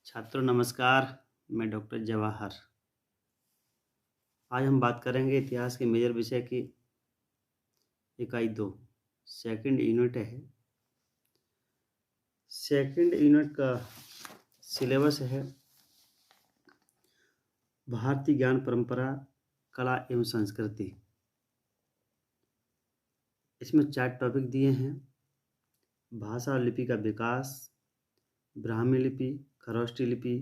छात्रों नमस्कार। मैं डॉक्टर जवाहर। आज हम बात करेंगे इतिहास के मेजर विषय की इकाई 2 सेकंड यूनिट है। सेकंड यूनिट का सिलेबस है भारतीय ज्ञान परंपरा, कला एवं संस्कृति। इसमें 4 टॉपिक दिए हैं। भाषा और लिपि का विकास, ब्राह्मी लिपि, खरोष्टी लिपि,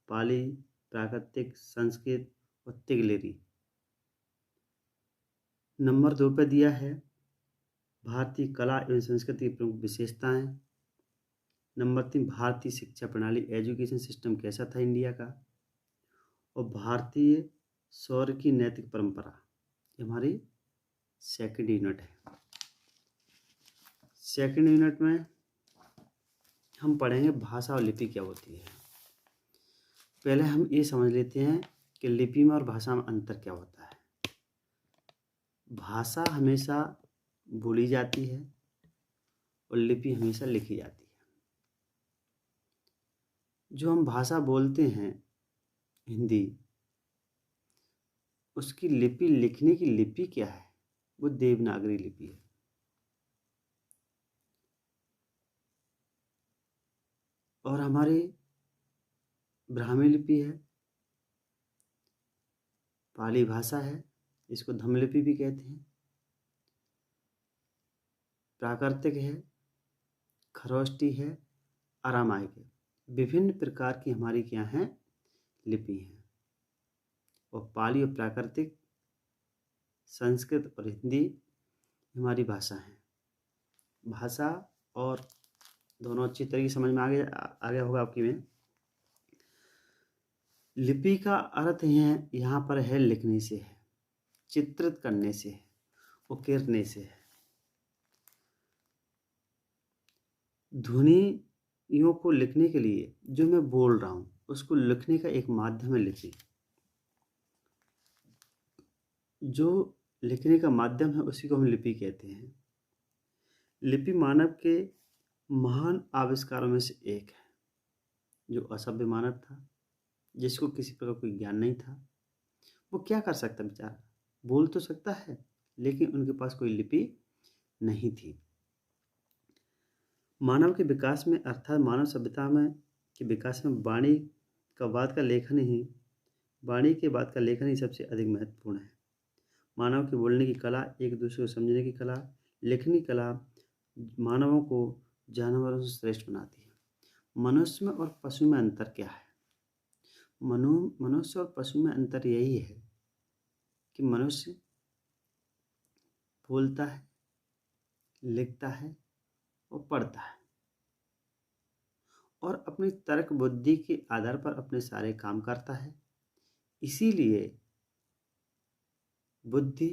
पाली, प्राकृतिक, संस्कृत और तिगलेरी। नंबर 2 पे दिया है भारतीय कला एवं संस्कृति की प्रमुख विशेषताएं। नंबर 3 भारतीय शिक्षा प्रणाली, एजुकेशन सिस्टम कैसा था इंडिया का। और भारतीय सौर की नैतिक परंपरा, ये हमारी सेकंड यूनिट है। सेकंड यूनिट में हम पढ़ेंगे भाषा और लिपि क्या होती है। पहले हम ये समझ लेते हैं कि लिपि में और भाषा में अंतर क्या होता है। भाषा हमेशा बोली जाती है और लिपि हमेशा लिखी जाती है। जो हम भाषा बोलते हैं हिंदी, उसकी लिपि, लिखने की लिपि क्या है, वो देवनागरी लिपि है। और हमारी ब्राह्मी लिपि है, पाली भाषा है, इसको धम्मलिपि भी कहते हैं। प्राकृतिक है, खरोष्टी है, अरामाइक है। विभिन्न प्रकार की हमारी क्या हैं, लिपि हैं। और पाली और प्राकृतिक, संस्कृत और हिंदी हमारी भाषा है। भाषा और दोनों अच्छी तरीके समझ में आ गया होगा आपकी में। लिपि का अर्थ है यहाँ पर है लिखने से है, चित्रित करने से है, उकेरने से है। ध्वनियों को लिखने के लिए जो मैं बोल रहा हूँ उसको लिखने का एक माध्यम है लिपि। जो लिखने का माध्यम है उसी को हम लिपि कहते हैं। लिपि मानव के महान आविष्कारों में से एक है। जो असभ्य मानव था, जिसको किसी प्रकार कोई ज्ञान नहीं था, वो क्या कर सकता बेचारा, बोल तो सकता है लेकिन उनके पास कोई लिपि नहीं थी। मानव के विकास में अर्थात मानव सभ्यता में के विकास में वाणी के बाद का लेखन ही सबसे अधिक महत्वपूर्ण है। मानव के बोलने की कला, एक दूसरे को समझने की कला, लिखने की कला मानवों को जानवरों से श्रेष्ठ बनाती है। मनुष्य में और पशु में अंतर क्या है? मनुष्य और पशु में अंतर यही है कि मनुष्य बोलता है, लिखता है और पढ़ता है और अपनी तर्क बुद्धि के आधार पर अपने सारे काम करता है। इसीलिए बुद्धि,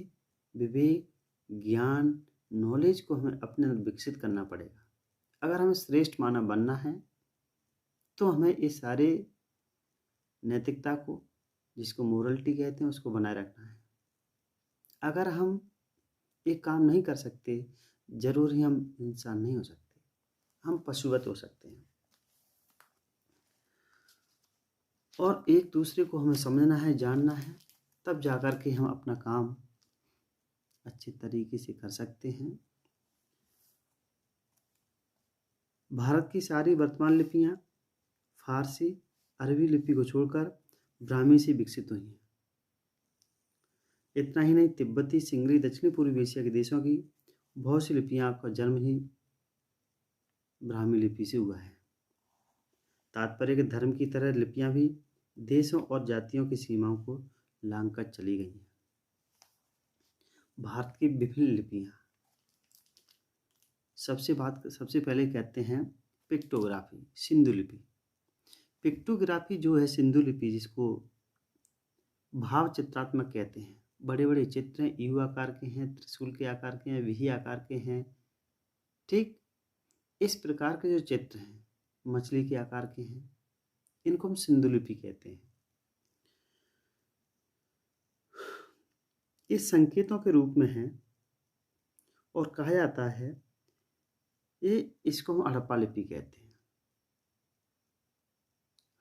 विवेक, ज्ञान, नॉलेज को हमें अपने अंदर विकसित करना पड़ेगा। अगर हमें श्रेष्ठ मानव बनना है तो हमें ये सारे नैतिकता को, जिसको मोरलिटी कहते हैं, उसको बनाए रखना है। अगर हम ये काम नहीं कर सकते, जरूर ही हम इंसान नहीं हो सकते, हम पशुवत हो सकते हैं। और एक दूसरे को हमें समझना है, जानना है, तब जाकर के हम अपना काम अच्छे तरीके से कर सकते हैं। भारत की सारी वर्तमान लिपियां फारसी, अरबी लिपि को छोड़कर ब्राह्मी से विकसित हुई हैं। इतना ही नहीं, तिब्बती, सिंगरी, दक्षिणी पूर्वी एशिया के देशों की बहुत सी लिपियां का जन्म ही ब्राह्मी लिपि से हुआ है। तात्पर्य के धर्म की तरह लिपियां भी देशों और जातियों की सीमाओं को लांघकर चली गई हैं। भारत की विभिन्न लिपियां, सबसे पहले कहते हैं पिक्टोग्राफी, सिंधु लिपि। पिक्टोग्राफी जो है सिंधु लिपि, जिसको भाव चित्रात्मक कहते हैं। बड़े बड़े चित्र हैं, यू आकार के हैं, त्रिशूल के आकार के हैं, वी आकार के हैं। ठीक इस प्रकार के जो चित्र हैं, मछली के आकार के हैं, इनको हम सिंधु लिपि कहते हैं। ये संकेतों के रूप में है और कहा जाता है इसको हम हड़प्पा लिपि कहते हैं।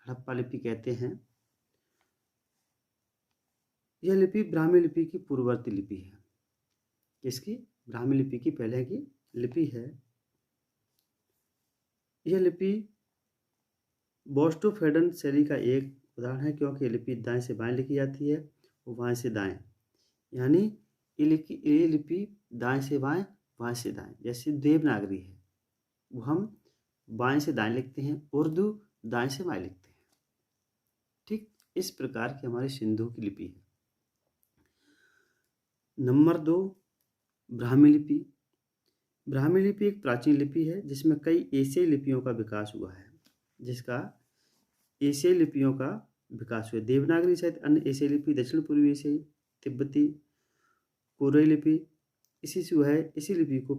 हड़प्पा लिपि कहते हैं। यह लिपि ब्राह्मी लिपि की पूर्ववर्ती लिपि है। किसकी? ब्राह्मी लिपि की पहले की लिपि है। यह लिपि बोस्टोफेडन शैली का एक उदाहरण है, क्योंकि लिपि दाएं से बाएं लिखी जाती है और बाएं से दाएं, यानी ये लिपि दाएं से बाएं, बाएं से दाएं। जैसे देवनागरी है वो हम बाएं से दाएं लिखते हैं, उर्दू दाएं से बाएं लिखते हैं। ठीक इस प्रकार की हमारी सिंधु की लिपि है। नंबर 2, ब्राह्मी लिपि। ब्राह्मी लिपि एक प्राचीन लिपि है जिसमें कई एशियाई लिपियों का विकास हुआ है। एशियाई लिपियों का विकास हुआ। देवनागरी सहित अन्य एशियाई लिपि, दक्षिण पूर्वी एशियाई, तिब्बती, कोरियाई लिपि इसी से हुआ है। इसी लिपि को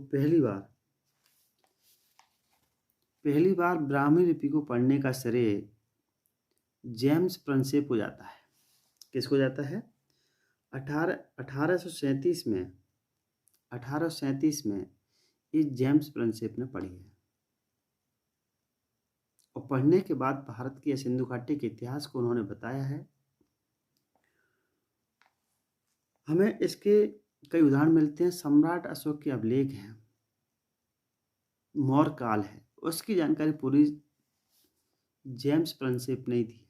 पहली बार ब्राह्मी लिपि को पढ़ने का श्रेय जेम्स प्रिंसेप को जाता है। किसको जाता है? 1837 में इस जेम्स प्रिंसेप ने पढ़ी है और पढ़ने के बाद भारत की सिंधु घाटी के इतिहास को उन्होंने बताया है। हमें इसके कई उदाहरण मिलते हैं। सम्राट अशोक के अभिलेख हैं, मौर्य काल है, उसकी जानकारी पूरी जेम्स प्रिंसेप ने दी।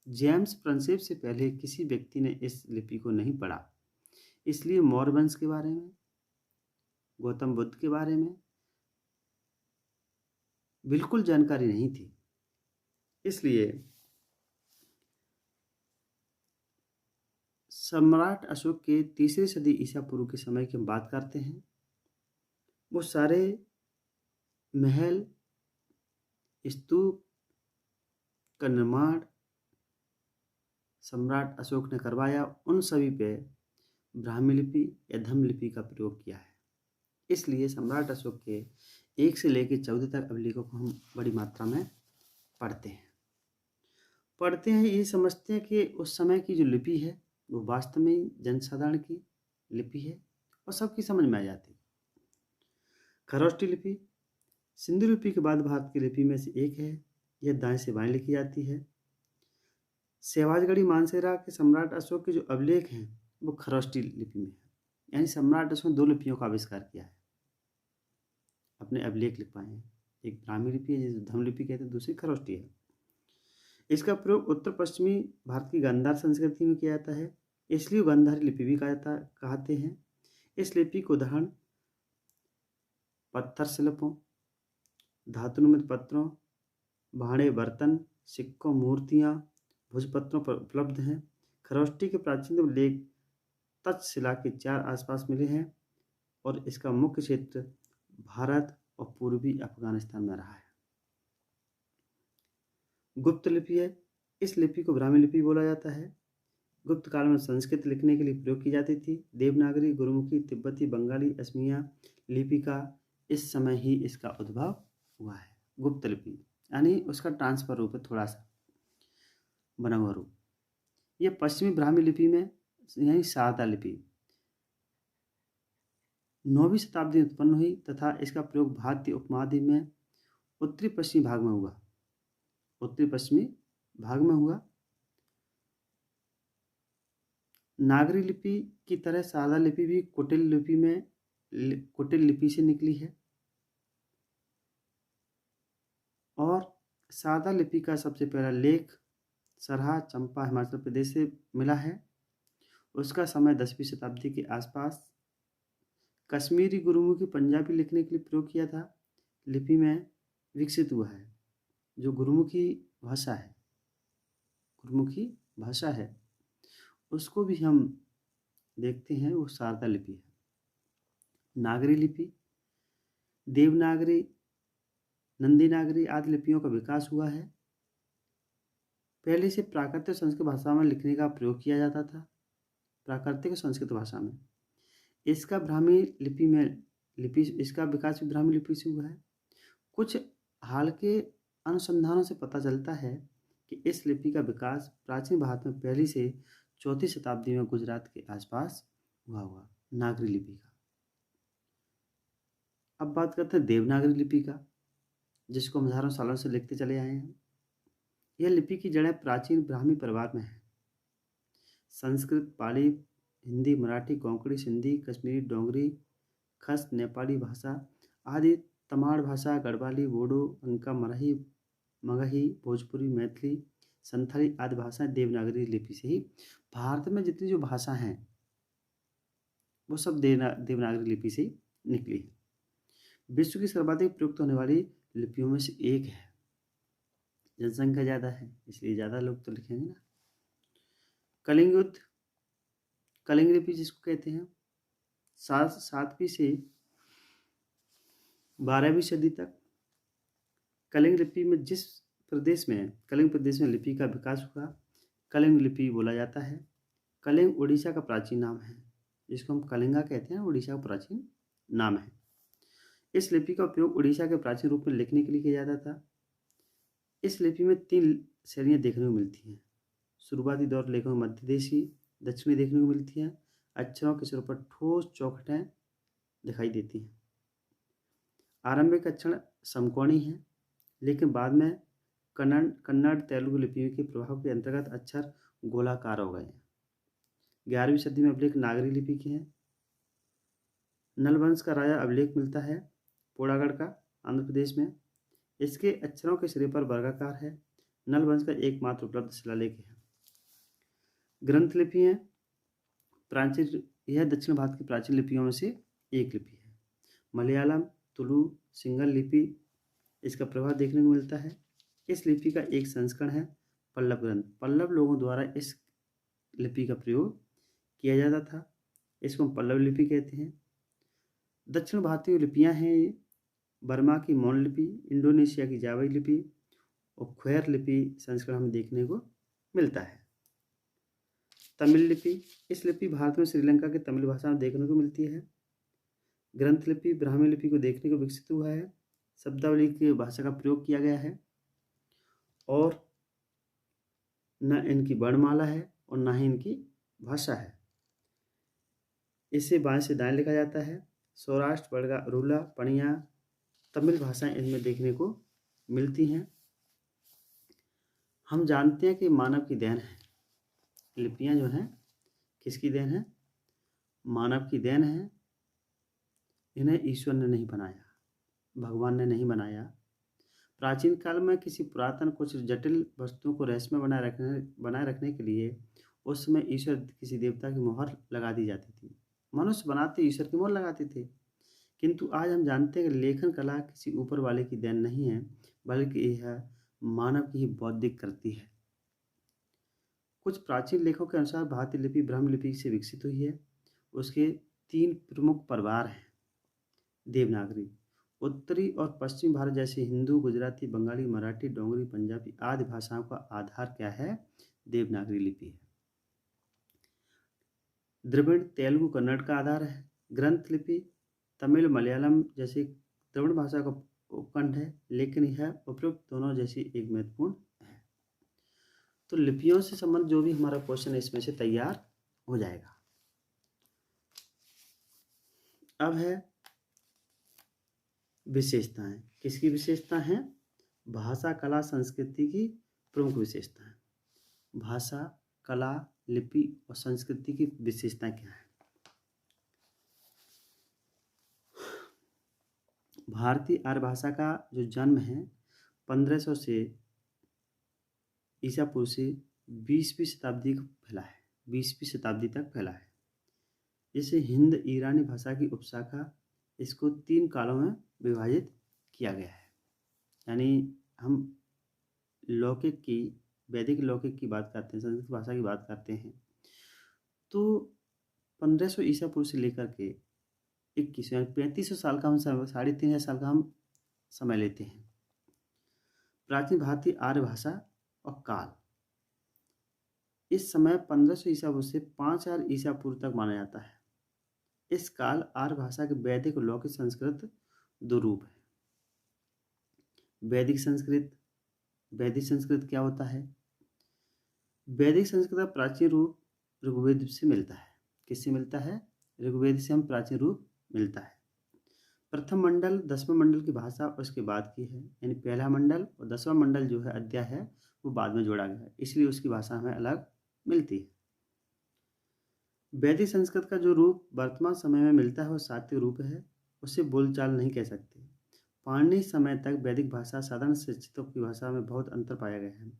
जेम्स प्रिंसेप से पहले किसी व्यक्ति ने इस लिपि को नहीं पढ़ा, इसलिए मौर्य वंश के बारे में, गौतम बुद्ध के बारे में बिल्कुल जानकारी नहीं थी। इसलिए सम्राट अशोक के 3री सदी ईसा पूर्व के समय की हम बात करते हैं। वो सारे महल, स्तूप का निर्माण सम्राट अशोक ने करवाया। उन सभी पे ब्राह्मी लिपि या धम्म लिपि का प्रयोग किया है। इसलिए सम्राट अशोक के 1 से लेकर 14 तक अभिलेखों को हम बड़ी मात्रा में पढ़ते हैं। ये समझते हैं कि उस समय की जो लिपि है वो वास्तव में जनसाधारण की लिपि है और सबकी समझ में आ जाती है। खरोष्टी लिपि सिंधु लिपि के बाद भारत की लिपि में से एक है। यह दाएं से बाएं लिखी जाती है। सहवाजगढ़ी मानसेरा के सम्राट अशोक के जो अभिलेख हैं वो खरोष्टी लिपि में है, यानी सम्राट अशोक ने 2 लिपियों का आविष्कार किया है, अपने अभिलेख लिख पाए हैं। एक ब्राह्मी लिपि है जिसे धम्म लिपि कहते हैं, दूसरी खरोष्टी है। इसका प्रयोग उत्तर पश्चिमी भारत की गांधार संस्कृति में किया जाता है, इसलिए गांधारी लिपि भी कहते हैं। इस लिपि को उदाहरण पत्थर शिल्पों, धातु निर्मित पत्रों, भाड़े बर्तन, सिक्कों, मूर्तियां, भोजपत्रों पर उपलब्ध हैं। खरोष्टी के प्राचीन लेख तक्षशिला के 4 आसपास मिले हैं और इसका मुख्य क्षेत्र भारत और पूर्वी अफगानिस्तान में रहा है। गुप्त लिपि है। इस लिपि को ब्राह्मी लिपि बोला जाता है। गुप्त काल में संस्कृत लिखने के लिए प्रयोग की जाती थी। देवनागरी, गुरुमुखी, तिब्बती, बंगाली, असमिया लिपि का इस समय ही इसका उद्भव हुआ है। गुप्त लिपि यानी उसका ट्रांसफर रूप है, थोड़ा सा बना हुआ रूप। यह पश्चिमी ब्राह्मी लिपि में यानी शारदा लिपि 9वीं शताब्दी में उत्पन्न हुई तथा इसका प्रयोग भारतीय उपमहाद्वीप में उत्तरी पश्चिमी भाग में हुआ। नागरी लिपि की तरह शारदा लिपि भी कुटिल लिपि से निकली है और शारदा लिपि का सबसे पहला लेख सरहा, चंपा, हिमाचल प्रदेश से मिला है। उसका समय 10वीं शताब्दी के आसपास। कश्मीरी, गुरुमुखी, पंजाबी लिखने के लिए प्रयोग किया था लिपि में विकसित हुआ है। जो गुरुमुखी भाषा है उसको भी हम देखते हैं, वो शारदा लिपि है। नागरी लिपि देवनागरी, नंदी नागरी आदि लिपियों का विकास हुआ है। पहले से प्राकृतिक संस्कृत भाषा में लिखने का प्रयोग किया जाता था। प्राकृतिक संस्कृत भाषा में इसका विकास भी ब्राह्मी लिपि से हुआ है। कुछ हाल के अनुसंधानों से पता चलता है कि इस लिपि का विकास प्राचीन भारत में 1ली से 4वीं शताब्दी में गुजरात के आसपास हुआ नागरी लिपि का। अब बात करते हैं देवनागरी लिपि का, जिसको हम हजारों सालों से लिखते चले आए हैं। यह लिपि की जड़ें प्राचीन ब्राह्मी परिवार में है। संस्कृत, पाली, हिंदी, मराठी, कोंकणी, सिंधी, कश्मीरी, डोगरी, खस, नेपाली भाषा आदि तमाड़ भाषा, गढ़वाली, बोडो, अंका, मराही, मगही, भोजपुरी, मैथिली, संथाली आदि भाषाएं देवनागरी लिपि से ही भारत में जितनी जो भाषा हैं वो सब देवनागरी लिपि से ही निकली है। विश्व की सर्वाधिक प्रयुक्त होने वाली लिपियों में से एक है। जनसंख्या ज़्यादा है इसलिए ज़्यादा लोग तो लिखेंगे ना। कलिंग युद्ध, कलिंग लिपि जिसको कहते हैं, 7वीं से 12वीं सदी तक कलिंग लिपि में कलिंग प्रदेश में लिपि का विकास हुआ। कलिंग लिपि बोला जाता है। कलिंग उड़ीसा का प्राचीन नाम है, जिसको हम कलिंगा कहते हैं, उड़ीसा का प्राचीन नाम है। इस लिपि का उपयोग उड़ीसा के प्राचीन रूप में लिखने के लिए किया जाता था। इस लिपि में 3 श्रेणियाँ देखने को मिलती हैं। शुरुआती दौर लेखों में मध्यदेशी, दक्षिणी देखने को मिलती हैं। अक्षरों के सिरों पर ठोस चौखटें दिखाई देती हैं। आरंभिक अक्षर समकोणी हैं, लेकिन बाद में कन्नड़ तेलुगु लिपियों के प्रभाव के अंतर्गत अक्षर गोलाकार हो गए हैं। 11वीं सदी में अभिलेख नागरी लिपि के हैं। नलवंश का राजा अभिलेख मिलता है पोड़ागढ़ का, आंध्र प्रदेश में। इसके अक्षरों के सिरे पर वर्गाकार है। नलवंश का एकमात्र उपलब्ध शिलालेख है। ग्रंथ लिपि है प्राचीन, यह दक्षिण भारत की प्राचीन लिपियों में से एक लिपि है। मलयालम, तुलु, सिंगल लिपि इसका प्रभाव देखने को मिलता है। इस लिपि का एक संस्करण है पल्लव ग्रंथ। पल्लव लोगों द्वारा इस लिपि का प्रयोग किया जाता था। इसको हम पल्लव लिपि कहते हैं। दक्षिण भारतीय लिपियां हैं ये। बर्मा की मौन लिपि, इंडोनेशिया की जावाई लिपि और ख्वेर लिपि संस्करण हमें देखने को मिलता है। तमिल लिपि, इस लिपि भारत में श्रीलंका के तमिल भाषा में देखने को मिलती है। ग्रंथ लिपि ब्राह्मी लिपि को देखने को विकसित हुआ है। शब्दावली की भाषा का प्रयोग किया गया है और न इनकी वर्णमाला है और न ही इनकी भाषा है। इसे बाएं से दाएं लिखा जाता है। सौराष्ट्र, बड़गा, अरुला, पणिया तमिल भाषाएं इनमें देखने को मिलती हैं। हम जानते हैं कि मानव की देन है। लिपियां जो हैं किसकी देन है? मानव की देन है। इन्हें ईश्वर ने नहीं बनाया, भगवान ने नहीं बनाया। प्राचीन काल में किसी पुरातन कुछ जटिल वस्तुओं को रहस्यमय बनाए रखने के लिए उस समय ईश्वर किसी देवता की मोहर लगा दी जाती थी। मनुष्य बनाते ईश्वर की मोहर लगाते थे। किंतु आज हम जानते हैं कि लेखन कला किसी ऊपर वाले की देन नहीं है, बल्कि यह मानव की ही बौद्धिक कृति है। कुछ प्राचीन लेखों के अनुसार भारतीय लिपि ब्राह्मी लिपि से विकसित हुई है। उसके 3 प्रमुख प्रकार हैं। देवनागरी, उत्तरी और पश्चिमी भारत जैसे हिंदू, गुजराती, बंगाली, मराठी, डोगरी, पंजाबी आदि भाषाओं का आधार क्या है? देवनागरी लिपि है। द्रविड़, तेलुगु, कन्नड़ का आधार है। ग्रंथ लिपि तमिल, मलयालम जैसे द्रविड़ भाषा का उपखंड है, लेकिन यह उपयुक्त दोनों जैसी एक महत्वपूर्ण है। तो लिपियों से संबंधित जो भी हमारा क्वेश्चन है इसमें से तैयार हो जाएगा। अब है विशेषताएं। किसकी विशेषता है? भाषा, कला, संस्कृति की प्रमुख विशेषताएं। भाषा, कला, लिपि और संस्कृति की विशेषताएं क्या है? भारतीय आर्य भाषा का जो जन्म है 1500 से ईसा पूर्व से 20वीं शताब्दी को फैला है, 20वीं शताब्दी तक फैला है। जैसे हिंद ईरानी भाषा की उपशाखा, इसको 3 कालों में विभाजित किया गया है। यानी हम लौकिक की, वैदिक लौकिक की बात करते हैं, संस्कृत भाषा की बात करते हैं, तो 1500 ईसा पूर्व से लेकर के 21 यानी 3500 साल का हम 3500 साल का हम समय लेते हैं। प्राचीन भारतीय आर्य भाषा और काल, इस समय 1500 ईसा पूर्व से 5000 ईसा पूर्व तक माना जाता है। इस काल आर्य भाषा के वैदिक और लौकिक संस्कृत 2 रूप है। वैदिक संस्कृत क्या होता है? वैदिक संस्कृत का प्राचीन रूप ऋग्वेद से मिलता है। किससे मिलता है? ऋग्वेद से हम प्राचीन रूप मिलता है। प्रथम मंडल 10वें मंडल की भाषा उसके बाद की है, यानी पहला मंडल और 10वां मंडल जो है अध्याय है वो बाद में जोड़ा गया है, इसलिए उसकी भाषा हमें अलग मिलती है। वैदिक संस्कृत का जो रूप वर्तमान समय में मिलता है वो सात्विक रूप है, उसे बोलचाल नहीं कह सकते। पाणिनि समय तक वैदिक भाषा साधारण शिक्षितों की भाषा में बहुत अंतर पाया गया है।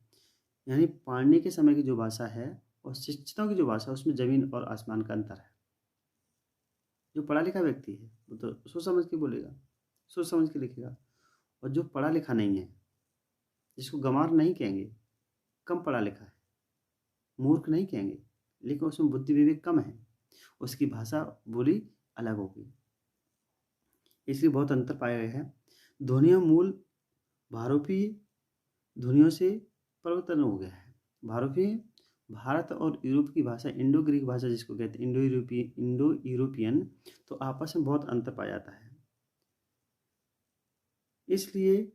यानी पाणिनि के समय की जो भाषा है और शिक्षितों की जो भाषा है उसमें जमीन और आसमान का अंतर है। जो पढ़ा लिखा व्यक्ति है वो तो सोच समझ के बोलेगा, सोच समझ के लिखेगा, और जो पढ़ा लिखा नहीं है, जिसको गंवार नहीं कहेंगे, कम पढ़ा लिखा है, मूर्ख नहीं कहेंगे, लेकिन उसमें बुद्धि विवेक कम है, उसकी भाषा बोली अलग होगी। इसलिए बहुत अंतर पाया गया है। ध्वनियों मूल भारोपीय ध्वनियों से परिवर्तन हो गया है। भारोपीय भारत और यूरोप की भाषा, इंडो ग्रीक भाषा जिसको कहते हैं, इंडो यूरोपियन, तो आपस में बहुत अंतर पाया जाता है। इसलिए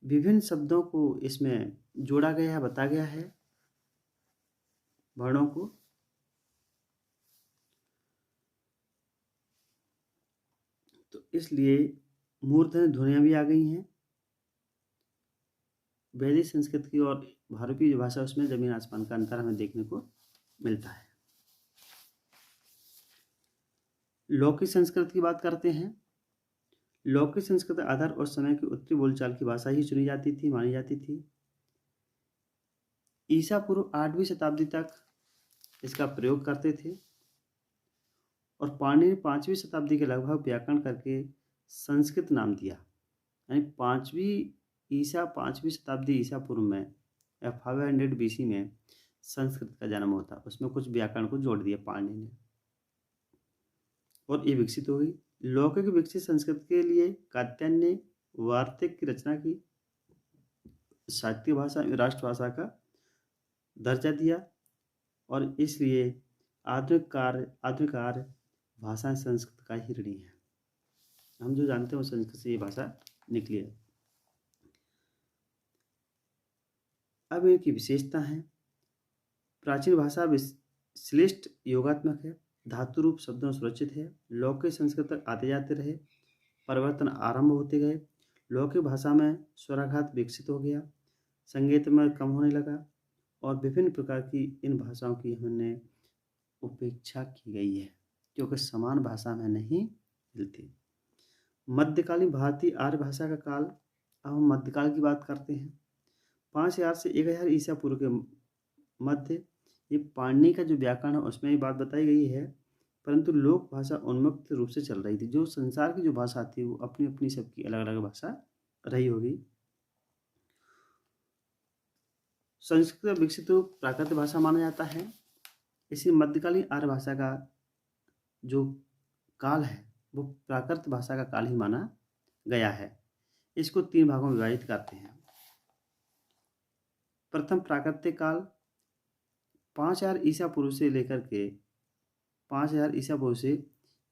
विभिन्न शब्दों को इसमें जोड़ा गया है, बताया गया है वर्णों को। तो इसलिए मूर्धन्य ध्वनियाँ भी आ गई हैं वैदिक संस्कृत की, और भारतीय जो भाषा उसमें जमीन आसमान का अंतर हमें देखने को मिलता है। लौकिक संस्कृत की बात करते हैं। लौकिक संस्कृत आधार और समय की उत्तरी बोलचाल की भाषा ही चुनी जाती थी, मानी जाती थी। ईसा पूर्व 8वीं शताब्दी तक इसका प्रयोग करते थे, और पाणिनि 5वीं शताब्दी के लगभग व्याकरण करके संस्कृत नाम दिया। यानी 5वीं शताब्दी ईसा पूर्व में या 500 BC में संस्कृत का जन्म होता, उसमें कुछ व्याकरण को जोड़ दिया पाणिनि ने, और ये विकसित हो गई। लौकिक विकसित संस्कृत के लिए कात्यायन ने वार्तिक की रचना की, साहित्य भाषा राष्ट्रभाषा का दर्जा दिया, और इसलिए आधुनिक भाषा संस्कृत का ही ऋणी है। हम जो जानते हैं वो संस्कृत से ये भाषा निकली है। अब इनकी विशेषता है। प्राचीन भाषा श्लिष्ट योगात्मक है, धातु रूप शब्दों सुरक्षित है, लौकिक संस्कृत तक आते जाते रहे, परिवर्तन आरंभ होते गए। लौकिक भाषा में स्वराघात विकसित हो गया, संगीत में कम होने लगा, और विभिन्न प्रकार की इन भाषाओं की हमने उपेक्षा की गई है, क्योंकि समान भाषा में नहीं मिलती। मध्यकालीन भारतीय आर्य भाषा का काल, अब हम मध्यकाल की बात करते हैं। 5000 से 1000 ईसा पूर्व के मध्य ये पाणिनि का जो व्याकरण है उसमें ये बात बताई गई है, परंतु लोक भाषा उन्मुक्त रूप से चल रही थी। जो संसार की जो भाषा थी वो अपनी अपनी सबकी अलग अलग भाषा रही होगी। संस्कृत विकसित प्राकृत भाषा माना जाता है। इसी मध्यकालीन आर्य भाषा का जो काल है वो प्राकृत भाषा का काल ही माना गया है। इसको 3 भागों में विभाजित करते हैं। प्रथम प्राकृतिक काल 5000 ईसा पूर्व से लेकर के 5000 ईसा पूर्व से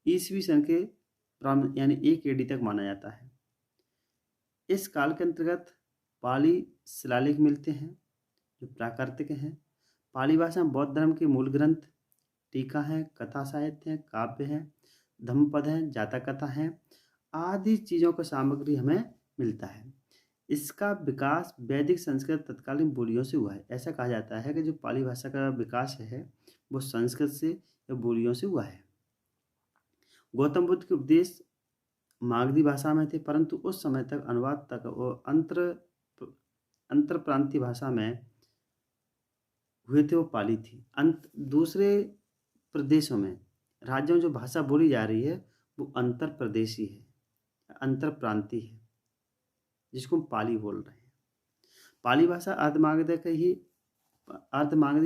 ईसवी सन के प्रारंभ यानी 1 AD तक माना जाता है। इस काल के अंतर्गत पाली शिलालेख मिलते हैं जो प्राकृतिक हैं। पाली भाषा में बौद्ध धर्म के मूल ग्रंथ, टीका है, कथा साहित्य है, काव्य है, धम्मपद है, जातक कथा है, आदि चीज़ों का सामग्री हमें मिलता है। इसका विकास वैदिक संस्कृत तत्कालीन बोलियों से हुआ है। ऐसा कहा जाता है कि जो पाली भाषा का विकास है वो संस्कृत से या बोलियों से हुआ है। गौतम बुद्ध के उपदेश मागधी भाषा में थे, परंतु उस समय तक अनुवाद तक वो अंतर प्रांतीय भाषा में हुए थे, वो पाली थी। दूसरे प्रदेशों में, राज्यों में जो भाषा बोली जा रही है वो अंतर प्रदेशी है, अंतर प्रांतीय है, जिसको हम पाली बोल रहे हैं। पाली भाषा अर्धमागधी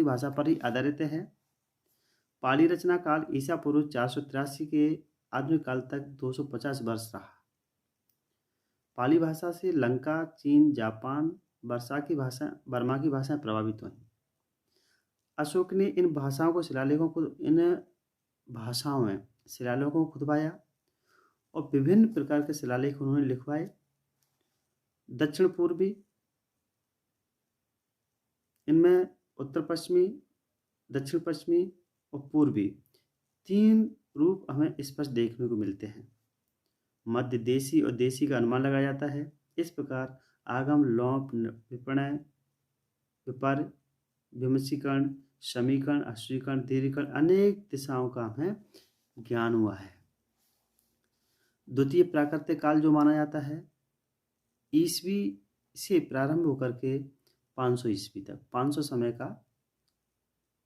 भाषा पर ही आधारित है। पाली रचना काल ईसा पूर्व 483 के आधुनिक काल तक 250 वर्ष रहा। पाली भाषा से लंका, चीन, जापान, बर्मा की भाषाएं प्रभावित हुई। अशोक ने इन भाषाओं में शिलालेखों को खुदवाया, और विभिन्न प्रकार के शिलालेख उन्होंने लिखवाए। दक्षिण पूर्वी, इनमें उत्तर पश्चिमी, दक्षिण पश्चिमी और पूर्वी 3 रूप हमें स्पष्ट देखने को मिलते हैं। मध्य देशी और देशी का अनुमान लगाया जाता है। इस प्रकार आगम, लोप, विपणय, विपर्य, विमर्शीकरण, समीकरण, अश्वीकरण, दीर्घकरण, अनेक दिशाओं का हमें ज्ञान हुआ है। द्वितीय प्राकृतिक काल जो माना जाता है ईस्वी से प्रारंभ होकर के 500 ईस्वी तक,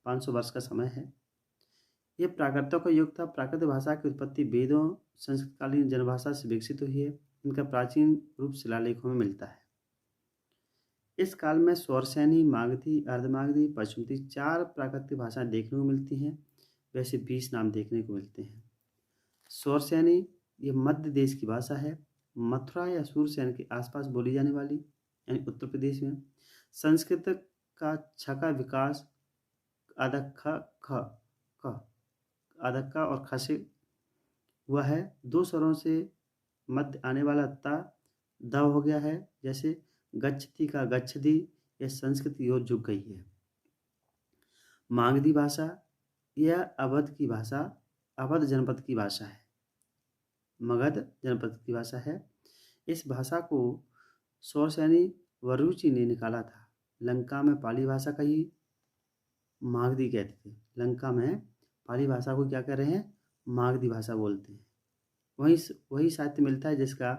500 वर्ष का समय है। यह प्राकृतों का युग था। प्राकृत भाषा की उत्पत्ति वेदों संस्कृतकालीन जनभाषा से विकसित हुई है। इनका प्राचीन रूप शिलालेखों में मिलता है। इस काल में स्वरसैनी, मागधी, अर्धमागधी, पशुमती 4 प्राकृतिक भाषाएं देखने को मिलती हैं। वैसे 20 नाम देखने को मिलते हैं। स्वरसैनी ये मध्य देश की भाषा है। मथुरा या सूरसैन के आसपास बोली जाने वाली, यानी उत्तर प्रदेश में। संस्कृत का छ का विकास अदक्खा और ख से हुआ है। 2 स्वरों से मध्य आने वाला ता द हो गया है। जैसे गच्छति का गच्छति, यह संस्कृत की ओर झुक गई है। मागधी भाषा यह अवध की भाषा, अवध जनपद की भाषा है, मगध जनपद की भाषा है। इस भाषा को स्वरसैनी वरुचि ने निकाला था। लंका में पाली भाषा का ही मागधी कहते थे। लंका में पाली भाषा को क्या कह रहे हैं? मागधी भाषा बोलते हैं। वही साहित्य मिलता है जिसका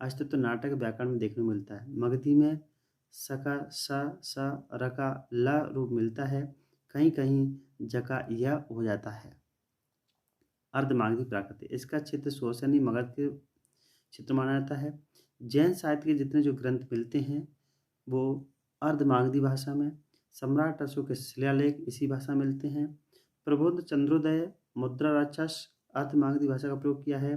अस्तित्व नाटक व्याकरण में देखने को मिलता है। मगधी में सका स रका ल रूप मिलता है। कहीं कहीं जका यह हो जाता है। अर्धमागधी प्राकृत, इसका क्षेत्र स्वरसैनी मगध के क्षेत्र माना जाता है। जैन साहित्य के जितने जो ग्रंथ मिलते हैं वो अर्धमागधी भाषा में। सम्राट अशोक के शिलालेख इसी भाषा में मिलते हैं। प्रबोध चंद्रोदय मुद्रा राक्षस अर्धमागधी भाषा का प्रयोग किया है।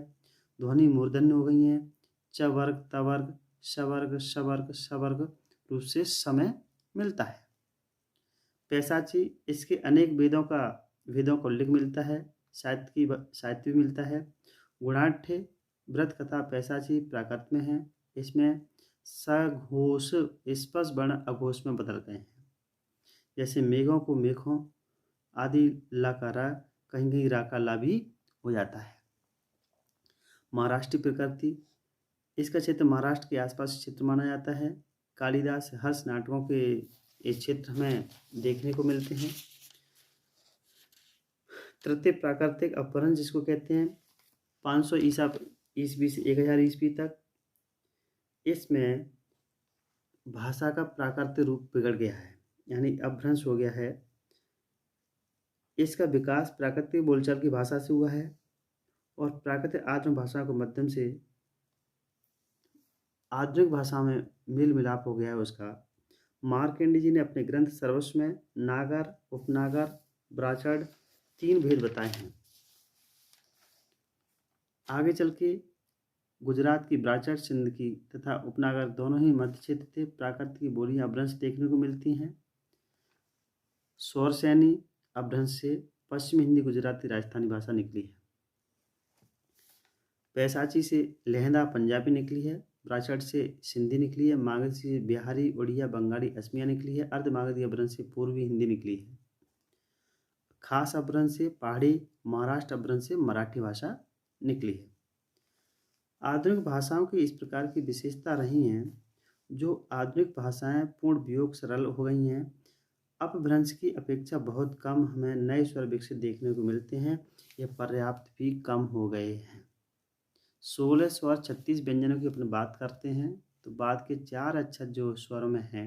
ध्वनि मूर्धन्य हो गई हैं। च वर्ग, तवर्ग, शवर्ग, शवर्ग, सवर्ग रूप से समय मिलता है। पैसाची, इसके अनेक वेदों का उल्लेख मिलता है। साहित्य भी मिलता है। गुणाढ्य व्रत कथा पैसाची प्राकृत में है। इसमें सघोष स्पष्ट वर्ण अघोष में बदल गए हैं। जैसे मेघों को मेघों आदि ला का रा, कहीं कहीं रा का ला भी हो जाता है। महाराष्ट्री प्रकृति, इसका क्षेत्र महाराष्ट्र के आसपास क्षेत्र माना जाता है। कालिदास हर्ष नाटकों के इस क्षेत्र में देखने को मिलते हैं। तृतीय प्राकृतिक अपभ्रंश जिसको कहते हैं 500 ईस्वी से 1000 ईस्वी तक। इसमें भाषा का प्राकृतिक रूप बिगड़ गया है, यानी अपभ्रंश हो गया है। इसका विकास प्राकृतिक बोलचाल की भाषा से हुआ है और प्राकृतिक आत्म भाषा के माध्यम से आधुनिक भाषा में मेल मिलाप हो गया है उसका। मार्कंडेय जी ने अपने ग्रंथ सर्वस्व में नागर, उपनागर, ब्राह्मण 3 भेद बताए हैं। आगे चल के गुजरात की ब्राह्मण, सिंध की तथा उपनागर दोनों ही मध्य क्षेत्र थे। प्राकृत की बोलियां अपभ्रंश देखने को मिलती हैं। स्वरसैनी अपभ्रंश से पश्चिम हिंदी, गुजराती, राजस्थानी भाषा निकली है। पैसाची से लहंदा पंजाबी निकली है। ब्राह्मण से सिंधी निकली है। मागधी से बिहारी, उड़िया, बंगाली, असमिया निकली है। अर्धमागधी अपभ्रंश से पूर्वी हिंदी निकली है। खास अपभ्रंश से पहाड़ी, महाराष्ट्र अपभ्रंश से मराठी भाषा निकली है। आधुनिक भाषाओं की इस प्रकार की विशेषता रही हैं। जो आधुनिक भाषाएं पूर्ण वियोग सरल हो गई हैं। अपभ्रंश की अपेक्षा बहुत कम हमें नए स्वर विकसित देखने को मिलते हैं। यह पर्याप्त भी कम हो गए हैं। 16 स्वर 36 व्यंजनों की अपनी बात करते हैं तो बाद के 4 अक्षर जो स्वरों में हैं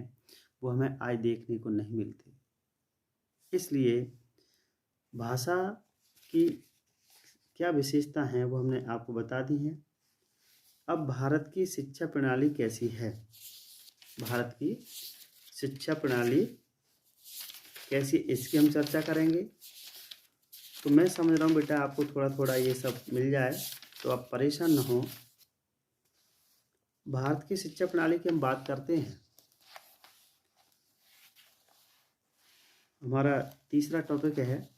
वो हमें आज देखने को नहीं मिलते। इसलिए भाषा की क्या विशेषता हैं वो हमने आपको बता दी हैं। अब भारत की शिक्षा प्रणाली कैसी है? भारत की शिक्षा प्रणाली कैसी, इसकी हम चर्चा करेंगे। तो मैं समझ रहा हूँ बेटा आपको थोड़ा थोड़ा ये सब मिल जाए तो आप परेशान न हो। भारत की शिक्षा प्रणाली की हम बात करते हैं। हमारा तीसरा टॉपिक है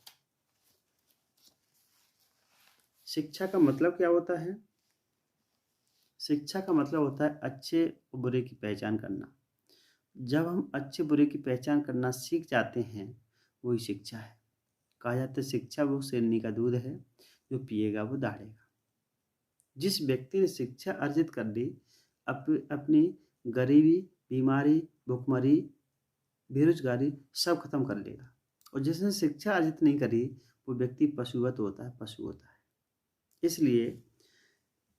शिक्षा का मतलब क्या होता है। शिक्षा का मतलब होता है अच्छे और बुरे की पहचान करना। जब हम अच्छे बुरे की पहचान करना सीख जाते हैं वही शिक्षा है। कहा जाता है शिक्षा वो शेरनी का दूध है, जो पिएगा वो दाढ़ेगा। जिस व्यक्ति ने शिक्षा अर्जित कर ली, अपनी गरीबी, बीमारी, भुखमरी, बेरोजगारी सब खत्म कर लेगा। और जिसने शिक्षा अर्जित नहीं करी वो व्यक्ति पशुवत होता है, पशु होता है। इसलिए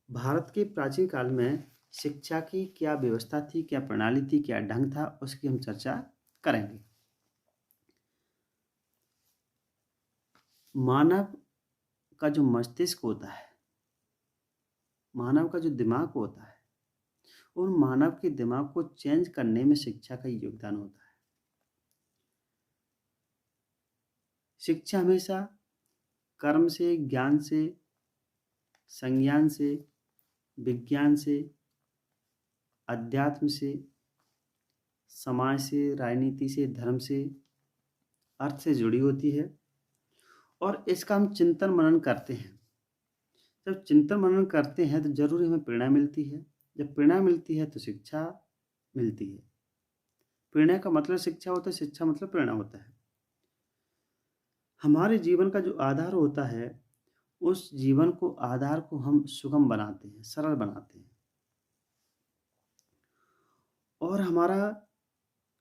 भारत के प्राचीन काल में शिक्षा की क्या व्यवस्था थी, क्या प्रणाली थी, क्या ढंग था, उसकी हम चर्चा करेंगे। मानव का जो मस्तिष्क होता है, मानव का जो दिमाग होता है, उन मानव के दिमाग को चेंज करने में शिक्षा का योगदान होता है। शिक्षा हमेशा कर्म से, ज्ञान से, संज्ञान से, विज्ञान से, अध्यात्म से, समाज से, राजनीति से, धर्म से, अर्थ से जुड़ी होती है। और इसका हम चिंतन मनन करते हैं। जब चिंतन मनन करते हैं तो जरूर हमें प्रेरणा मिलती है। जब प्रेरणा मिलती है तो शिक्षा मिलती है। प्रेरणा का मतलब शिक्षा होता है, शिक्षा मतलब प्रेरणा होता है। हमारे जीवन का जो आधार होता है, उस जीवन को, आधार को हम सुगम बनाते हैं, सरल बनाते हैं। और हमारा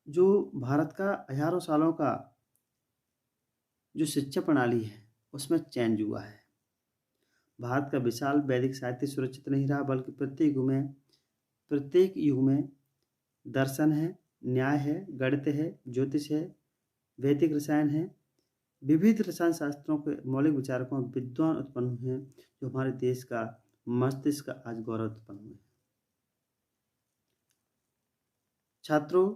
जो भारत का हजारों सालों का जो शिक्षा प्रणाली है उसमें चेंज हुआ है। भारत का विशाल वैदिक साहित्य सुरक्षित नहीं रहा, बल्कि प्रत्येक युग में दर्शन है, न्याय है, गणित है, ज्योतिष है, वैदिक रसायन है, विविध रसायन शास्त्रों के मौलिक विचारकों विद्वान उत्पन्न हुए हैं, जो हमारे देश का मस्तिष्क का आज गौरव उत्पन्न हुए हैं। छात्रों,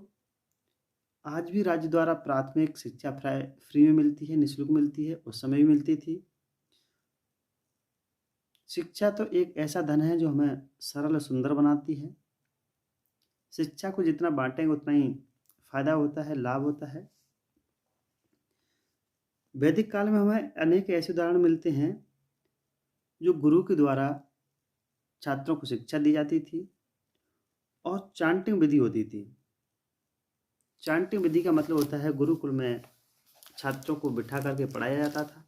आज भी राज्य द्वारा प्राथमिक शिक्षा फ्री में मिलती है, निःशुल्क मिलती है, उस समय भी मिलती थी। शिक्षा तो एक ऐसा धन है जो हमें सरल और सुंदर बनाती है। शिक्षा को जितना बांटेंगे उतना ही फायदा होता है, लाभ होता है। वैदिक काल में हमें अनेक ऐसे उदाहरण मिलते हैं जो गुरु के द्वारा छात्रों को शिक्षा दी जाती थी और चांटिंग विधि होती थी। चांटिंग विधि का मतलब होता है गुरुकुल में छात्रों को बिठा करके पढ़ाया जाता था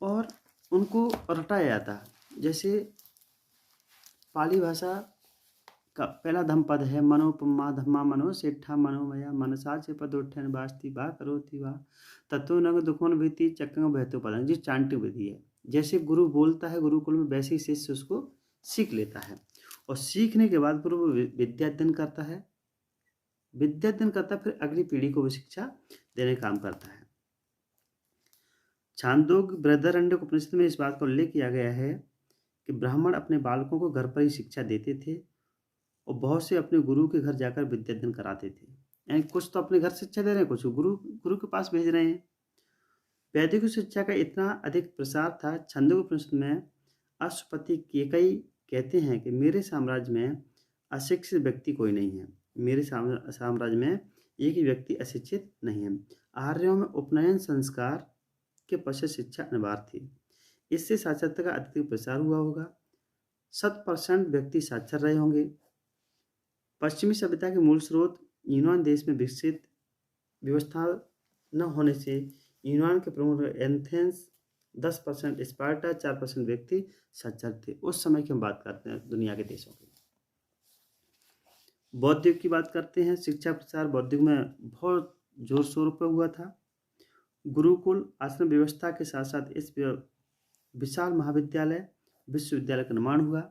और उनको रटाया जाता। जैसे पाली भाषा का पहला धम्मपद है, मनोपमा धम्मा मनो सेठा मनोमया मनसा से पदोठन वास्ति वा करोति वा तत्व नग दुखमन भीति चक्कंग बहतो पदंग। जी चांटिंग विधि है। जैसे गुरु बोलता है गुरुकुल में, वैसे ही शिष्य उसको सीख लेता है और सीखने के बाद गुरु विद्या अध्ययन करता है। विद्या अध्ययन करता फिर अगली पीढ़ी को भी शिक्षा देने का काम करता है। छांदोग्य बृहदारण्यक उपनिषद में इस बात का उल्लेख किया गया है कि ब्राह्मण अपने बालकों को घर पर ही शिक्षा देते थे और बहुत से अपने गुरु के घर जाकर विद्या अध्ययन कराते थे। यानी कुछ तो अपने घर शिक्षा दे रहे हैं, कुछ गुरु के पास भेज रहे हैं। वैदिक शिक्षा का इतना अधिक प्रसार था, छंदोग्य उपनिषद में अश्वपति केकई कहते हैं कि मेरे साम्राज्य में अशिक्षित व्यक्ति कोई नहीं है। मेरे साम्राज्य में एक ही व्यक्ति अशिक्षित नहीं है। आर्यों में उपनयन संस्कार के पश्चात शिक्षा अनिवार्य थी। इससे साक्षरता का अत्यधिक प्रसार हुआ होगा। 100% व्यक्ति साक्षर रहे होंगे। पश्चिमी सभ्यता के मूल स्रोत यूनान देश में विकसित व्यवस्था न होने से यूनान के प्रमुख एथेंस 10%, स्पार्टा 4% व्यक्ति साक्षर थे। उस समय की हम बात करते हैं दुनिया के देशों की। बौद्ध युग की बात करते हैं। शिक्षा प्रसार बौद्ध युग में बहुत जोर शोर पर हुआ था। गुरुकुल आश्रम व्यवस्था के साथ साथ इस विशाल महाविद्यालय विश्वविद्यालय का निर्माण हुआ।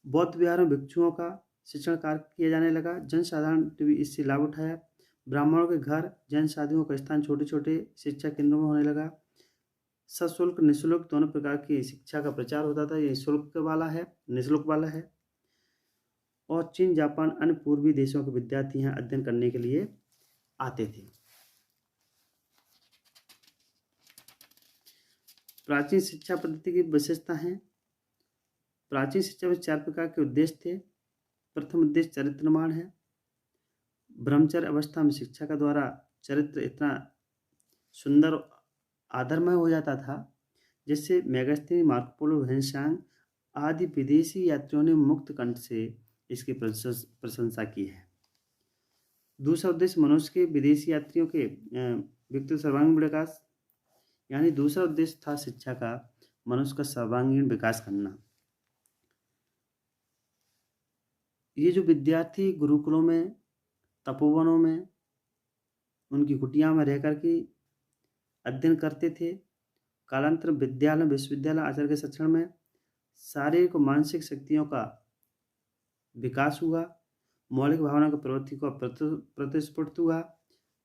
बौद्ध विहार में भिक्षुओं का शिक्षण कार्य किया जाने लगा। जनसाधारण ने भी इससे लाभ उठाया। ब्राह्मणों के घर, जैन साधुओं का स्थान छोटे छोटे शिक्षा केंद्रों में होने लगा। सशुल्क निःशुल्क दोनों प्रकार की शिक्षा का प्रचार होता था। ये शुल्क वाला है, निःशुल्क वाला है। और चीन, जापान, अन्य पूर्वी देशों के विद्यार्थी यहाँ अध्ययन करने के लिए आते थे। प्राचीन शिक्षा पद्धति की विशेषता है। प्राचीन शिक्षा में 4 प्रकार के उद्देश्य थे। प्रथम उद्देश्य चरित्र निर्माण है। ब्रह्मचर्य अवस्था में शिक्षा का द्वारा चरित्र इतना सुंदर आदरमय हो जाता था जिससे मेगास्थनी, मार्को पोलो, वेन्सांग आदि विदेशी यात्रियों ने मुक्त कंठ से इसकी प्रशंसा की है। दूसरा उद्देश्य मनुष्य के विदेशी यात्रियों के व्यक्तिगत सर्वांगीण विकास, यानी दूसरा उद्देश्य था शिक्षा का मनुष्य का सर्वांगीण विकास करना। ये जो विद्यार्थी गुरुकुलों में, तपोवनों में, उनकी कुटिया में रह कर के अध्ययन करते थे, कालांतर विद्यालय, विश्वविद्यालय आचार्य के शिक्षण में शारीरिक और मानसिक शक्तियों का विकास हुआ, मौलिक भावना की प्रवृत्ति को प्रतिस्फुटित हुआ।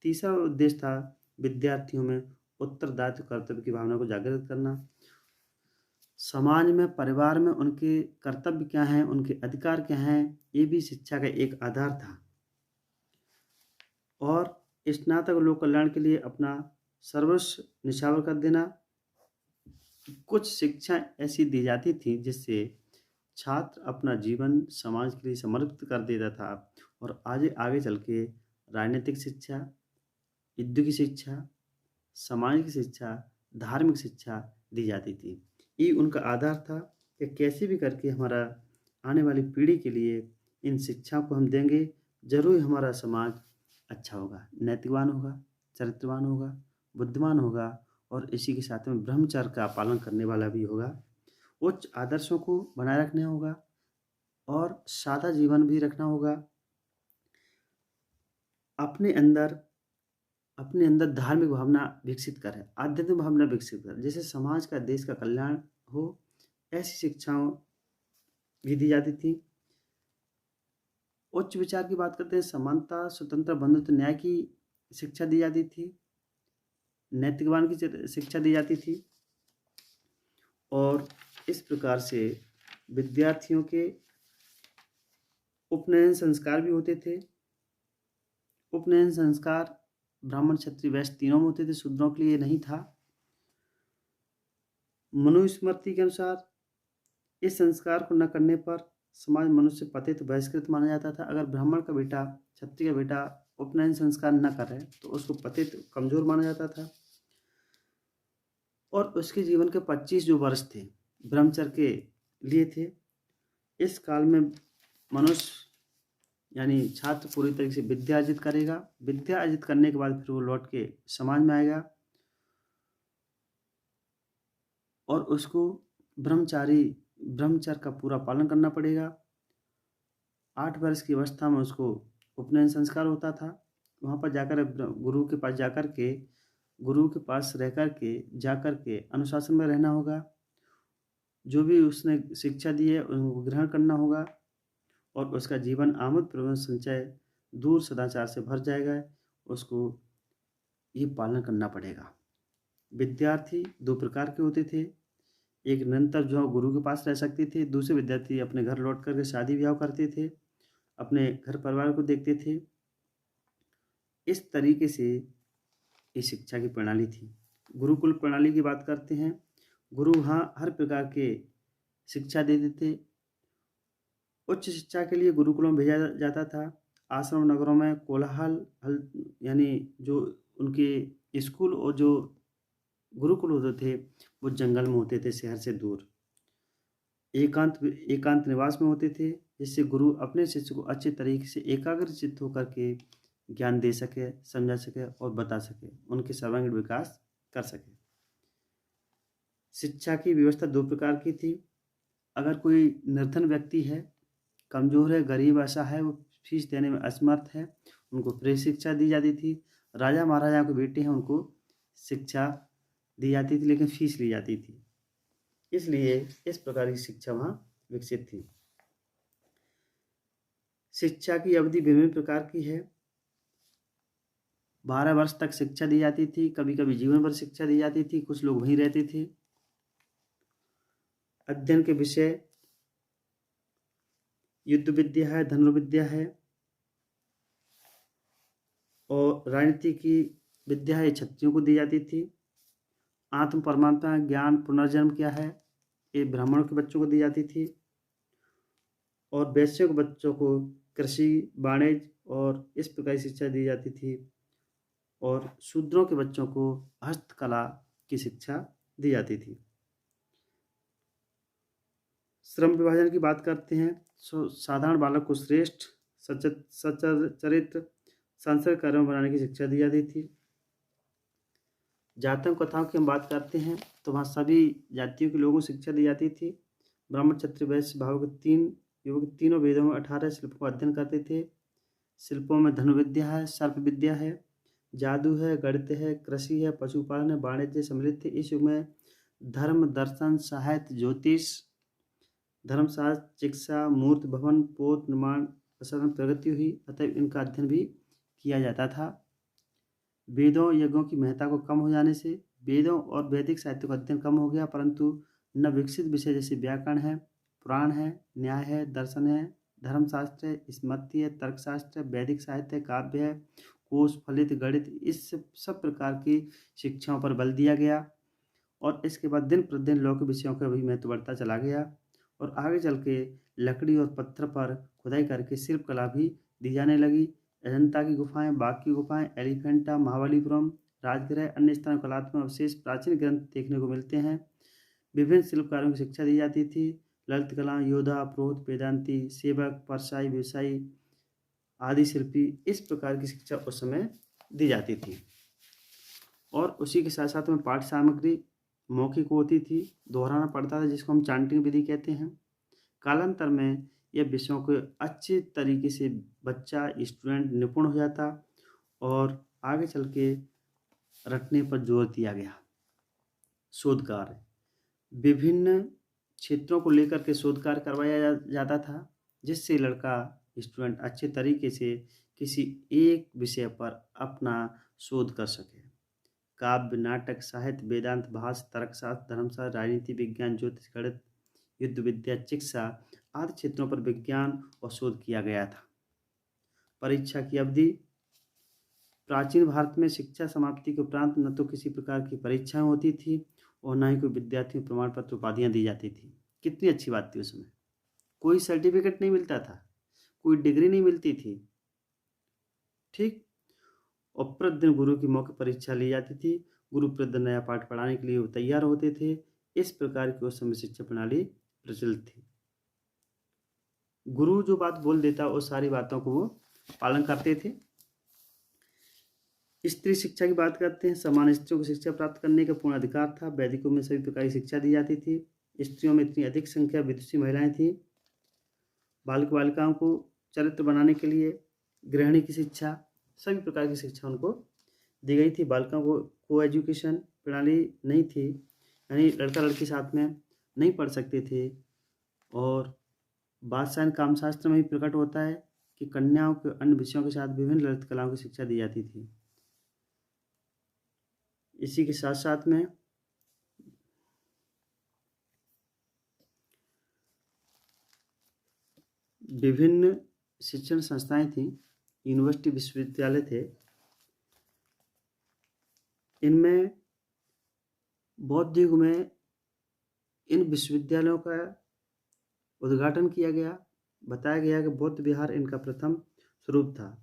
तीसरा उद्देश्य था विद्यार्थियों में उत्तरदायित्व कर्तव्य की भावना को जागृत करना। समाज में, परिवार में उनके कर्तव्य क्या हैं, उनके अधिकार क्या हैं, ये भी शिक्षा का एक आधार था। और स्नातक लोक कल्याण के लिए अपना सर्वस्व निछावर कर देना। कुछ शिक्षा ऐसी दी जाती थी जिससे छात्र अपना जीवन समाज के लिए समर्पित कर देता था और आगे चल के राजनीतिक शिक्षा, युद्ध की शिक्षा, समाज की शिक्षा, धार्मिक शिक्षा दी जाती थी। ये उनका आधार था कि कैसे भी करके हमारा आने वाली पीढ़ी के लिए इन शिक्षा को हम देंगे, जरूर हमारा समाज अच्छा होगा, नैतिकवान होगा, चरित्रवान होगा, बुद्धिमान होगा और इसी के साथ में ब्रह्मचर्य का पालन करने वाला भी होगा। उच्च आदर्शों को बनाए रखना होगा और सादा जीवन भी रखना होगा। अपने अंदर धार्मिक भावना विकसित करें, आध्यात्मिक भावना विकसित करें, जैसे समाज का, देश का कल्याण हो, ऐसी शिक्षाओं भी दी जाती थी। उच्च विचार की बात करते हैं, समानता, स्वतंत्र, बंधुत्व, न्याय की शिक्षा दी जाती थी, नैतिकवान की शिक्षा दी जाती थी। और इस प्रकार से विद्यार्थियों के उपनयन संस्कार भी होते थे। उपनयन संस्कार ब्राह्मण, क्षत्रिय, वैश्य तीनों में होते थे, शूद्रों के लिए नहीं था। मनुस्मृति के अनुसार इस संस्कार को न करने पर समाज मनुष्य पतित, बहिष्कृत माना जाता था। अगर ब्राह्मण का बेटा, क्षत्रिय का बेटा उपनयन संस्कार न करे तो उसको पतित, कमजोर माना जाता था और उसके जीवन के 25 जो वर्ष थे ब्रह्मचर्य के लिए थे। इस काल में मनुष्य यानी छात्र पूरी तरीके से विद्या अर्जित करेगा। विद्या अर्जित करने के बाद फिर वो लौट के समाज में आएगा और उसको ब्रह्मचर्य का पूरा पालन करना पड़ेगा। 8 वर्ष की अवस्था में उसको उपनयन संस्कार होता था। वहाँ पर जाकर गुरु के पास जाकर के अनुशासन में रहना होगा। जो भी उसने शिक्षा दी है उनको ग्रहण करना होगा और उसका जीवन आमद प्रबंध संचय दूर सदाचार से भर जाएगा। उसको ये पालन करना पड़ेगा। विद्यार्थी 2 प्रकार के होते थे। एक निरंतर जो गुरु के पास रह सकते थे, दूसरे विद्यार्थी अपने घर लौट करके शादी ब्याह करते थे, अपने घर परिवार को देखते थे। इस तरीके से ये शिक्षा की प्रणाली थी। गुरुकुल प्रणाली की बात करते हैं। गुरु वहाँ हर प्रकार के शिक्षा देते थे। उच्च शिक्षा के लिए गुरुकुलों में भेजा जाता था। आश्रम नगरों में कोलाहल यानी जो उनके स्कूल और जो गुरुकुल होते थे वो जंगल में होते थे, शहर से दूर एकांत निवास में होते थे, जिससे गुरु अपने शिष्य को अच्छे तरीके से एकाग्रचित्त होकर के ज्ञान दे सके, समझा सके और बता सके, उनके सर्वांगीण विकास कर सके। शिक्षा की व्यवस्था 2 प्रकार की थी। अगर कोई निर्धन व्यक्ति है, कमजोर है, गरीब ऐसा है, वो फीस देने में असमर्थ है, उनको फ्री शिक्षा दी जाती थी। राजा महाराजा के बेटे हैं, उनको शिक्षा दी जाती थी लेकिन फीस ली जाती थी। इसलिए इस प्रकार की शिक्षा वहाँ विकसित थी। शिक्षा की अवधि विभिन्न प्रकार की है। 12 वर्ष तक शिक्षा दी जाती थी, कभी कभी जीवन भर शिक्षा दी जाती थी, कुछ लोग वहीं रहते थे। अध्ययन के विषय युद्ध विद्या है, धनुर्विद्या है और राजनीति की विद्या है, क्षत्रियों को दी जाती थी। आत्म परमात्मा ज्ञान, पुनर्जन्म क्या है, ये ब्राह्मणों के बच्चों को दी जाती थी और वैश्यों के बच्चों को कृषि, वाणिज्य और इस प्रकार की शिक्षा दी जाती थी और शूद्रों के बच्चों को हस्तकला की शिक्षा दी जाती थी। श्रम विभाजन की बात करते हैं। साधारण बालक को श्रेष्ठ सच्चरित्र सांस्कृतिक कार्यों बनाने की शिक्षा दी जाती थी। जातियों कथाओं की हम बात करते हैं तो वहाँ सभी जातियों के लोगों को शिक्षा दी जाती थी। ब्राह्मण, क्षत्रिय, वैश्य भाव के 3 युवक तीनों वेदों में 18 शिल्पों का अध्ययन करते थे। शिल्पों में धनुर्विद्या है, सर्प विद्या है, जादू है, गणित है, कृषि है, पशुपालन है, वाणिज्य सम्मिलित थे। इस युग में धर्म, दर्शन, साहित्य, ज्योतिष, धर्मशास्त्र, चिकित्सा, मूर्त भवन, पोत निर्माण, प्रसारण प्रगति हुई, अतः इनका अध्ययन भी किया जाता था। वेदों यज्ञों की महत्ता को कम हो जाने से वेदों और वैदिक साहित्य का अध्ययन कम हो गया, परंतु न विकसित विषय जैसे व्याकरण है, पुराण है, न्याय है, दर्शन है, धर्मशास्त्र है, स्मृति है, तर्कशास्त्र है, वैदिक साहित्य है, काव्य है, कोश, फलित, गणित, इस सब प्रकार की शिक्षाओं पर बल दिया गया। और इसके बाद दिन प्रतिदिन लौकिक विषयों का भी महत्व बढ़ता चला गया और आगे चल के लकड़ी और पत्थर पर खुदाई करके शिल्प कला भी दी जाने लगी। अजंता की गुफाएं, बाघ की गुफाएं, एलिफेंटा, महाबलीपुरम, राजगृह, अन्य स्थानों कलात्मक अवशेष, प्राचीन ग्रंथ देखने को मिलते हैं। विभिन्न शिल्पकारों की शिक्षा दी जाती थी। ललित कला, योद्धा, पुरोहित, वेदांती, सेवक, परसाई, व्यवसायी आदि शिल्पी, इस प्रकार की शिक्षा उस समय दी जाती थी। और उसी के साथ साथ में पाठ्य सामग्री मौखिक होती थी, दोहराना पड़ता था, जिसको हम चांटिंग विधि कहते हैं। कालांतर में यह विषयों को अच्छे तरीके से बच्चा स्टूडेंट निपुण हो जाता और आगे चल के रटने पर जोर दिया गया। शोध कार्य, विभिन्न क्षेत्रों को लेकर के शोध कार्य करवाया जाता था, जिससे लड़का स्टूडेंट अच्छे तरीके से किसी एक विषय पर अपना शोध कर सके। काव्य, नाटक, साहित्य, वेदांत, भाषा, तर्कशास्त्र, धर्मशास्त्र, राजनीति विज्ञान, ज्योतिष, गणित, युद्ध विद्या, चिकित्सा आदि क्षेत्रों पर विज्ञान और शोध किया गया था। परीक्षा की अवधि, प्राचीन भारत में शिक्षा समाप्ति के उपरांत न तो किसी प्रकार की परीक्षाएं होती थी और न ही कोई विद्यार्थियों को प्रमाण पत्र उपाधियां दी जाती थी। कितनी अच्छी बात थी उसमें। कोई सर्टिफिकेट नहीं मिलता था, कोई डिग्री नहीं मिलती थी, ठीक। और प्रतिदिन गुरु की मौखिक परीक्षा ली जाती थी। गुरु प्रतिदिन नया पाठ पढ़ाने के लिए वो तैयार होते थे। इस प्रकार की उस समय शिक्षा प्रणाली प्रचलित थी। गुरु जो बात बोल देता वो सारी बातों को वो पालन करते थे। स्त्री शिक्षा की बात करते हैं। समान स्त्रियों को शिक्षा प्राप्त करने का पूर्ण अधिकार था। वैदिकों में सभी प्रकार की शिक्षा दी जाती थी। स्त्रियों में इतनी अधिक संख्या विदुषी महिलाएं थी। बालक बालिकाओं को चरित्र बनाने के लिए गृहिणी की शिक्षा, सभी प्रकार की शिक्षा उनको दी गई थी। बालिकाओं को एजुकेशन प्रणाली नहीं थी, यानी लड़का लड़की साथ में नहीं पढ़ सकते थे। और बादशाह कामशास्त्र में भी प्रकट होता है कि कन्याओं के अन्य विषयों के साथ विभिन्न ललित कलाओं की शिक्षा दी जाती थी। इसी के साथ साथ में विभिन्न शिक्षण संस्थाएं थी, यूनिवर्सिटी, विश्वविद्यालय थे। इनमें बौद्ध युग में इन विश्वविद्यालयों का उद्घाटन किया गया। बताया गया कि बौद्ध विहार इनका प्रथम स्वरूप था।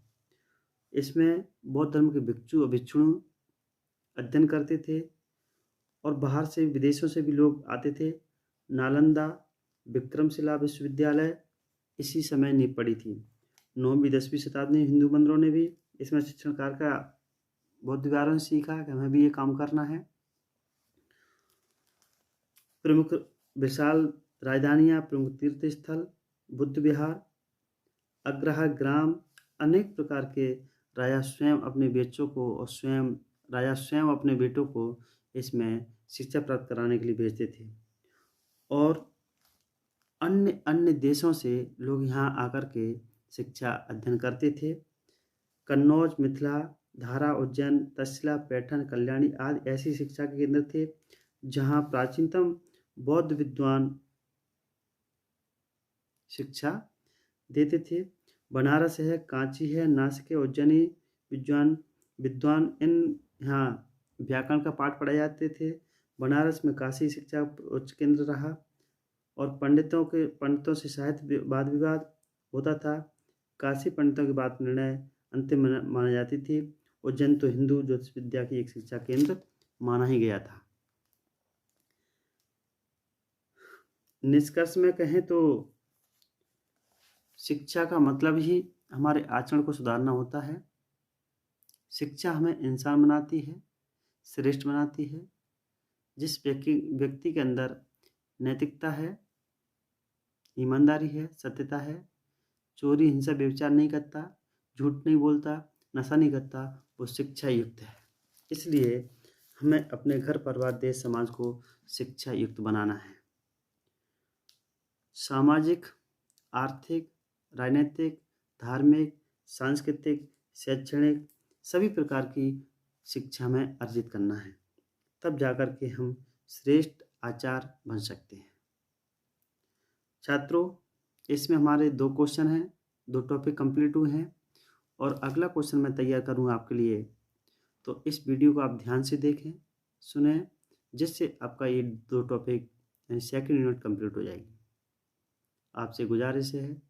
इसमें बौद्ध धर्म के भिक्षु और भिक्षुणी अध्ययन करते थे और बाहर से विदेशों से भी लोग आते थे। नालंदा विक्रमशिला विश्वविद्यालय इसी समय नींव पड़ी थी। 9वीं 10वीं शताब्दी में हिंदू मंदिरों ने भी इसमें शिक्षण कार्य का बौद्ध विहारों से सीखा कि हमें भी ये काम करना है। प्रमुख विशाल राजधानियाँ, प्रमुख तीर्थ स्थल, बुद्ध विहार, अग्रहा ग्राम, अनेक प्रकार के राजा स्वयं अपने अपने बेटों को इसमें शिक्षा प्राप्त कराने के लिए भेजते थे। और अन्य अन्य देशों से लोग यहाँ आकर के शिक्षा अध्ययन करते थे। कन्नौज, मिथिला, धारा, उज्जैन, तक्षशिला, पैठन, कल्याणी आदि ऐसी शिक्षा के केंद्र थे जहाँ प्राचीनतम बौद्ध विद्वान शिक्षा देते थे। बनारस है, कांची है, नासिक है, उज्जैनी विद्वान इन यहाँ व्याकरण का पाठ पढ़ाए जाते थे। बनारस में काशी शिक्षा उच्च केंद्र रहा और पंडितों से साहित्य वाद विवाद होता था। काशी पंडितों की बात निर्णय अंतिम मानी जाती थी। उज्जैन तो हिंदू ज्योतिष विद्या की एक शिक्षा केंद्र माना ही गया था। निष्कर्ष में कहें तो शिक्षा का मतलब ही हमारे आचरण को सुधारना होता है। शिक्षा हमें इंसान बनाती है, श्रेष्ठ बनाती है। जिस व्यक्ति के अंदर नैतिकता है, ईमानदारी है, सत्यता है, चोरी, हिंसा, व्यभिचार नहीं करता, झूठ नहीं बोलता, नशा नहीं करता, वो शिक्षा युक्त है। इसलिए हमें अपने घर, परिवार, देश, समाज को शिक्षा युक्त बनाना है। सामाजिक, आर्थिक, राजनीतिक, धार्मिक, सांस्कृतिक, शैक्षणिक सभी प्रकार की शिक्षा में अर्जित करना है, तब जाकर के हम श्रेष्ठ आचार्य बन सकते हैं। छात्रों, इसमें हमारे 2 क्वेश्चन हैं, 2 टॉपिक कंप्लीट हुए हैं और अगला क्वेश्चन मैं तैयार करूँगा आपके लिए। तो इस वीडियो को आप ध्यान से देखें, सुनें, जिससे आपका ये 2 टॉपिक यानी सेकंड यूनिट कंप्लीट हो जाएगी। आपसे गुजारिश है,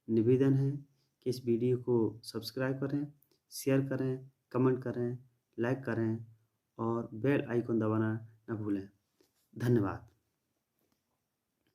निवेदन है कि इस वीडियो को सब्सक्राइब करें, शेयर करें, कमेंट करें, लाइक करें और बेल आइकन दबाना न भूलें। धन्यवाद।